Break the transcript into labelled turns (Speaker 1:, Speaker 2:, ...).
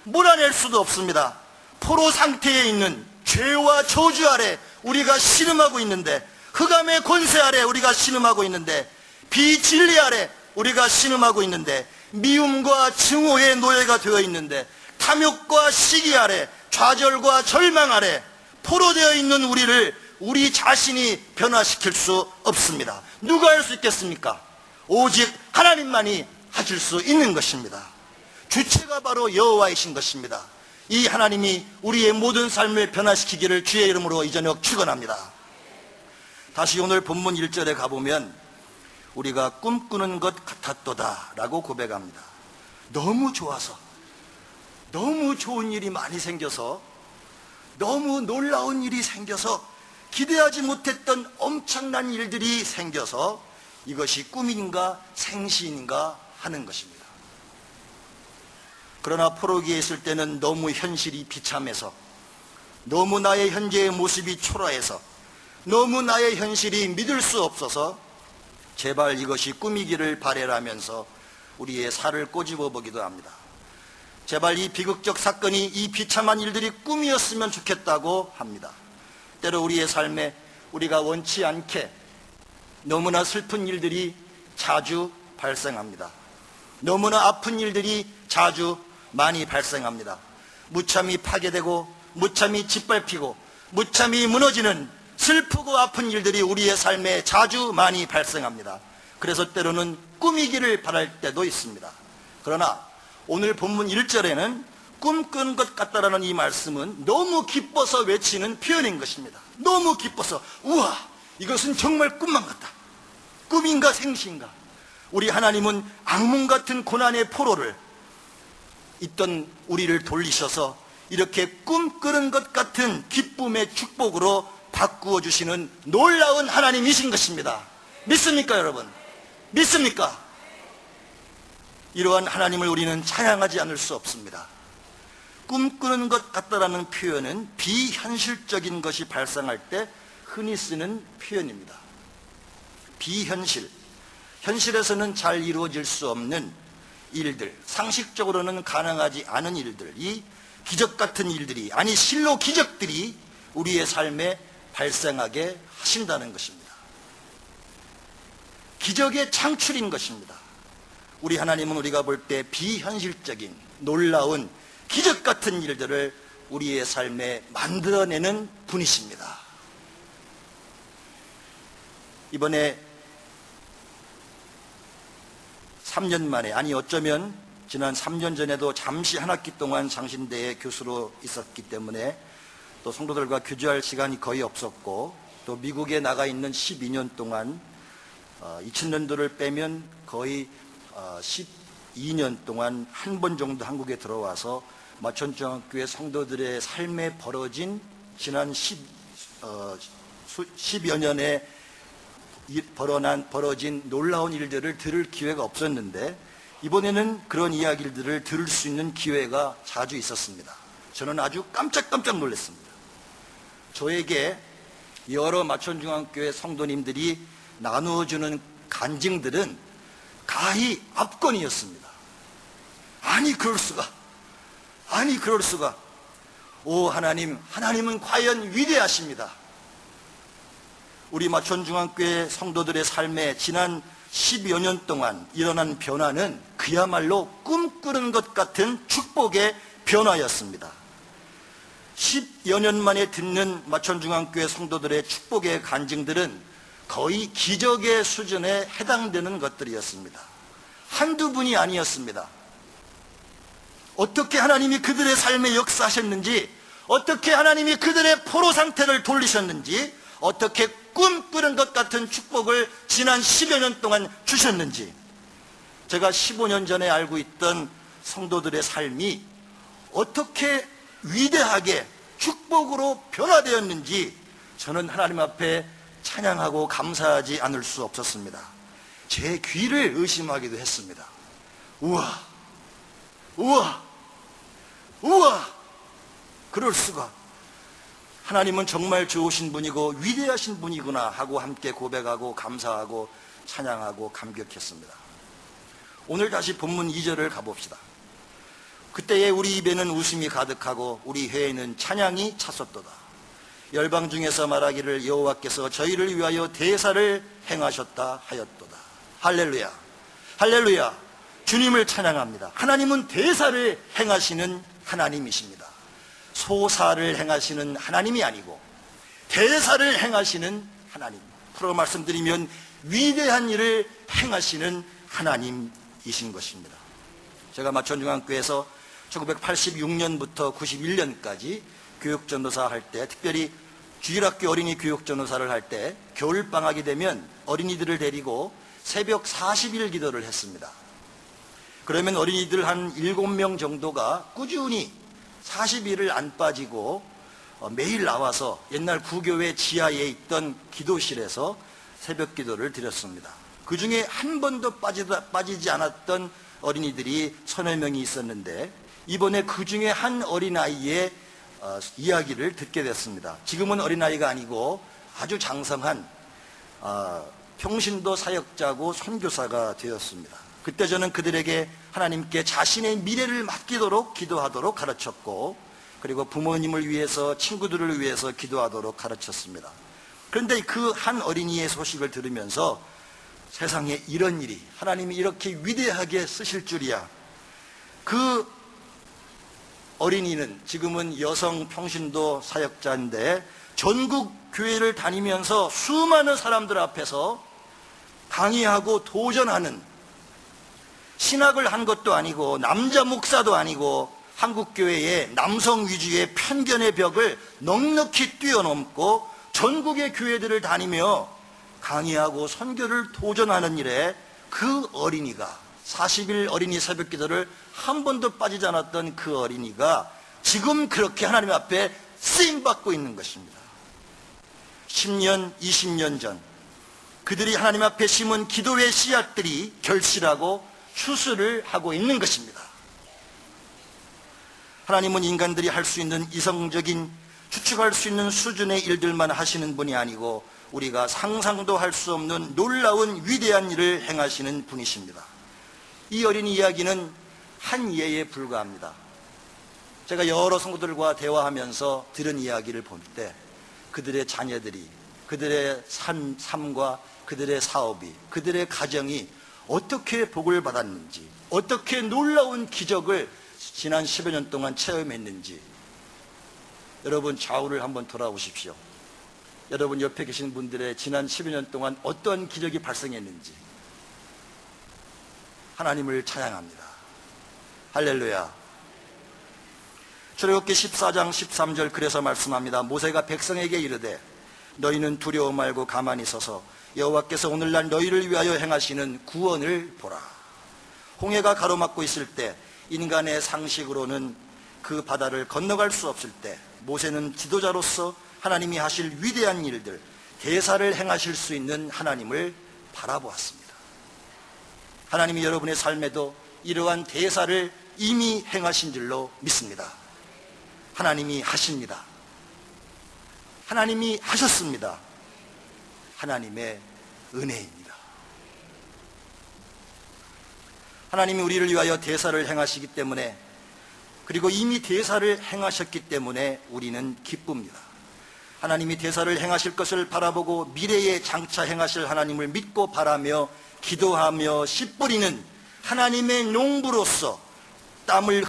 Speaker 1: 몰아낼 수도 없습니다. 포로 상태에 있는 죄와 저주 아래 우리가 신음하고 있는데, 흑암의 권세 아래 우리가 신음하고 있는데, 비진리 아래 우리가 신음하고 있는데, 미움과 증오의 노예가 되어 있는데, 탐욕과 시기 아래, 좌절과 절망 아래 포로되어 있는 우리를 우리 자신이 변화시킬 수 없습니다. 누가 할 수 있겠습니까? 오직 하나님만이 하실 수 있는 것입니다. 주체가 바로 여호와이신 것입니다. 이 하나님이 우리의 모든 삶을 변화시키기를 주의 이름으로 이 저녁 축원합니다. 다시 오늘 본문 1절에 가보면 우리가 꿈꾸는 것 같았도다 라고 고백합니다. 너무 좋아서, 너무 좋은 일이 많이 생겨서, 너무 놀라운 일이 생겨서, 기대하지 못했던 엄청난 일들이 생겨서 이것이 꿈인가 생시인가 하는 것입니다. 그러나 포로기에 있을 때는 너무 현실이 비참해서, 너무 나의 현재의 모습이 초라해서, 너무 나의 현실이 믿을 수 없어서 제발 이것이 꿈이기를 바라면서 우리의 살을 꼬집어 보기도 합니다. 제발 이 비극적 사건이, 이 비참한 일들이 꿈이었으면 좋겠다고 합니다. 때로 우리의 삶에 우리가 원치 않게 너무나 슬픈 일들이 자주 발생합니다. 너무나 아픈 일들이 자주 많이 발생합니다. 무참히 파괴되고 무참히 짓밟히고 무참히 무너지는 슬프고 아픈 일들이 우리의 삶에 자주 많이 발생합니다. 그래서 때로는 꿈이기를 바랄 때도 있습니다. 그러나 오늘 본문 1절에는 꿈꾼 것 같다라는 이 말씀은 너무 기뻐서 외치는 표현인 것입니다. 너무 기뻐서, 우와, 이것은 정말 꿈만 같다. 꿈인가 생시인가. 우리 하나님은 악몽 같은 고난의 포로를 있던 우리를 돌리셔서 이렇게 꿈꾸는 것 같은 기쁨의 축복으로 바꾸어 주시는 놀라운 하나님이신 것입니다. 믿습니까, 여러분? 믿습니까? 이러한 하나님을 우리는 찬양하지 않을 수 없습니다. 꿈꾸는 것 같다라는 표현은 비현실적인 것이 발생할 때 흔히 쓰는 표현입니다. 비현실, 현실에서는 잘 이루어질 수 없는 일들, 상식적으로는 가능하지 않은 일들, 이 기적 같은 일들이, 아니 실로 기적들이 우리의 삶에 발생하게 하신다는 것입니다. 기적의 창출인 것입니다. 우리 하나님은 우리가 볼 때 비현실적인 놀라운 기적 같은 일들을 우리의 삶에 만들어내는 분이십니다. 이번에 3년 만에, 아니 어쩌면 지난 3년 전에도 잠시 한 학기 동안 장신대에 교수로 있었기 때문에 또 성도들과 교제할 시간이 거의 없었고, 또 미국에 나가 있는 12년 동안 2000년도를 빼면 거의 12년 동안 한 번 정도 한국에 들어와서 마천중학교의 성도들의 삶에 벌어진 지난 10여 년에 벌어진 놀라운 일들을 들을 기회가 없었는데, 이번에는 그런 이야기들을 들을 수 있는 기회가 자주 있었습니다. 저는 아주 깜짝 놀랐습니다. 저에게 여러 마천중학교의 성도님들이 나누어주는 간증들은 가히 압권이었습니다. 아니 그럴 수가, 아니 그럴 수가. 오 하나님, 하나님은 과연 위대하십니다. 우리 마천중학교의 성도들의 삶에 지난 10여 년 동안 일어난 변화는 그야말로 꿈꾸는 것 같은 축복의 변화였습니다. 10여 년 만에 듣는 마천중학교의 성도들의 축복의 간증들은 거의 기적의 수준에 해당되는 것들이었습니다. 한두 분이 아니었습니다. 어떻게 하나님이 그들의 삶에 역사하셨는지, 어떻게 하나님이 그들의 포로 상태를 돌리셨는지, 어떻게 꿈꾸는 것 같은 축복을 지난 10여 년 동안 주셨는지, 제가 15년 전에 알고 있던 성도들의 삶이 어떻게 위대하게 축복으로 변화되었는지 저는 하나님 앞에 찬양하고 감사하지 않을 수 없었습니다. 제 귀를 의심하기도 했습니다. 우와, 우와, 우와, 그럴 수가. 하나님은 정말 좋으신 분이고 위대하신 분이구나 하고 함께 고백하고 감사하고 찬양하고 감격했습니다. 오늘 다시 본문 2절을 가봅시다. 그때에 우리 입에는 웃음이 가득하고 우리 혀에는 찬양이 찼었도다. 열방 중에서 말하기를 여호와께서 저희를 위하여 대사를 행하셨다 하였도다. 할렐루야, 할렐루야. 주님을 찬양합니다. 하나님은 대사를 행하시는 하나님이십니다. 소사를 행하시는 하나님이 아니고 대사를 행하시는 하나님. 풀어 말씀드리면 위대한 일을 행하시는 하나님이신 것입니다. 제가 마천중앙교회에서 1986년부터 91년까지 교육전도사 할 때, 특별히 주일학교 어린이 교육전도사를 할 때 겨울방학이 되면 어린이들을 데리고 새벽 40일 기도를 했습니다. 그러면 어린이들 한 7명 정도가 꾸준히 40일을 안 빠지고 매일 나와서 옛날 구교회 지하에 있던 기도실에서 새벽 기도를 드렸습니다. 그 중에 한 번도 빠지지 않았던 어린이들이 서너 명이 있었는데 이번에 그 중에 한 어린아이의 이야기를 듣게 됐습니다. 지금은 어린아이가 아니고 아주 장성한 평신도 사역자고 선교사가 되었습니다. 그때 저는 그들에게 하나님께 자신의 미래를 맡기도록 기도하도록 가르쳤고, 그리고 부모님을 위해서, 친구들을 위해서 기도하도록 가르쳤습니다. 그런데 그 한 어린이의 소식을 들으면서 세상에 이런 일이, 하나님이 이렇게 위대하게 쓰실 줄이야. 그 어린이는 지금은 여성 평신도 사역자인데 전국 교회를 다니면서 수많은 사람들 앞에서 강의하고 도전하는, 신학을 한 것도 아니고 남자 목사도 아니고 한국교회의 남성 위주의 편견의 벽을 넉넉히 뛰어넘고 전국의 교회들을 다니며 강의하고 선교를 도전하는 일에 그 어린이가, 40일 어린이 새벽 기도를 한 번도 빠지지 않았던 그 어린이가 지금 그렇게 하나님 앞에 쓰임받고 있는 것입니다. 10년, 20년 전 그들이 하나님 앞에 심은 기도의 씨앗들이 결실하고 추수를 하고 있는 것입니다. 하나님은 인간들이 할 수 있는 이성적인, 추측할 수 있는 수준의 일들만 하시는 분이 아니고 우리가 상상도 할 수 없는 놀라운 위대한 일을 행하시는 분이십니다. 이 어린이 이야기는 한 예에 불과합니다. 제가 여러 성도들과 대화하면서 들은 이야기를 볼 때 그들의 자녀들이, 그들의 삶과 그들의 사업이, 그들의 가정이 어떻게 복을 받았는지, 어떻게 놀라운 기적을 지난 10여 년 동안 체험했는지, 여러분 좌우를 한번 돌아보십시오. 여러분 옆에 계신 분들의 지난 10여 년 동안 어떤 기적이 발생했는지 하나님을 찬양합니다. 할렐루야. 출애굽기 14장 13절 그래서 말씀합니다. 모세가 백성에게 이르되 너희는 두려워 말고 가만히 서서 여호와께서 오늘날 너희를 위하여 행하시는 구원을 보라. 홍해가 가로막고 있을 때, 인간의 상식으로는 그 바다를 건너갈 수 없을 때 모세는 지도자로서 하나님이 하실 위대한 일들, 대사를 행하실 수 있는 하나님을 바라보았습니다. 하나님이 여러분의 삶에도 이러한 대사를 이미 행하신 줄로 믿습니다. 하나님이 하십니다. 하나님이 하셨습니다. 하나님의 은혜입니다. 하나님이 우리를 위하여 대사를 행하시기 때문에, 그리고 이미 대사를 행하셨기 때문에 우리는 기쁩니다. 하나님이 대사를 행하실 것을 바라보고 미래에 장차 행하실 하나님을 믿고 바라며 기도하며 씨 뿌리는 하나님의 농부로서 땀을